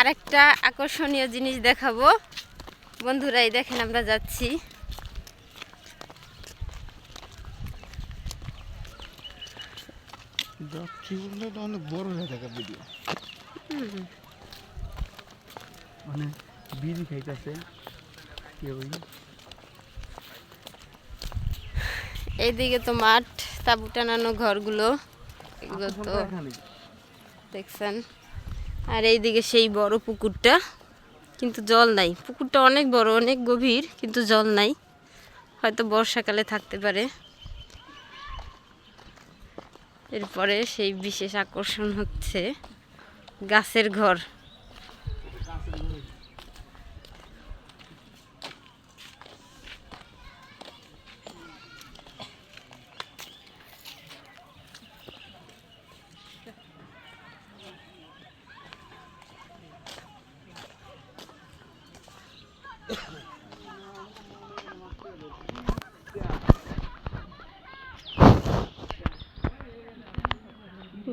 আরেকটা আকর্ষণীয় জিনিস দেখাবো বন্ধুরাই। দেখেন আমরা যাচ্ছি, অনেক বড় হয়ে থাকে ভিডিও, মানে বিড়ি খাইতেছে। এইদিকে তো মাঠ, তাঁবু টানানো ঘরগুলো, এগুলো তো দেখছেন। আর এইদিকে সেই বড় পুকুরটা, কিন্তু জল নাই। পুকুরটা অনেক বড়, অনেক গভীর, কিন্তু জল নাই। হয়তো বর্ষাকালে থাকতে পারে। এরপরে সেই বিশেষ আকর্ষণ হচ্ছে গাছের ঘর।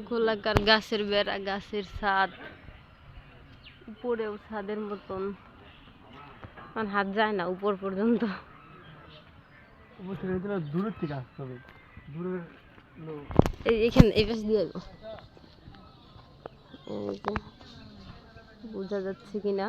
গোলাকার গাছের বেড়া, গাছের ছাদ, উপরেও ছাদের মতন, মানে হাত যায় না উপর পর্যন্ত। দূরের থেকে আসতে হবে, দূরের এইখানে এই পাশ দিয়ে বোঝা যাচ্ছে কিনা।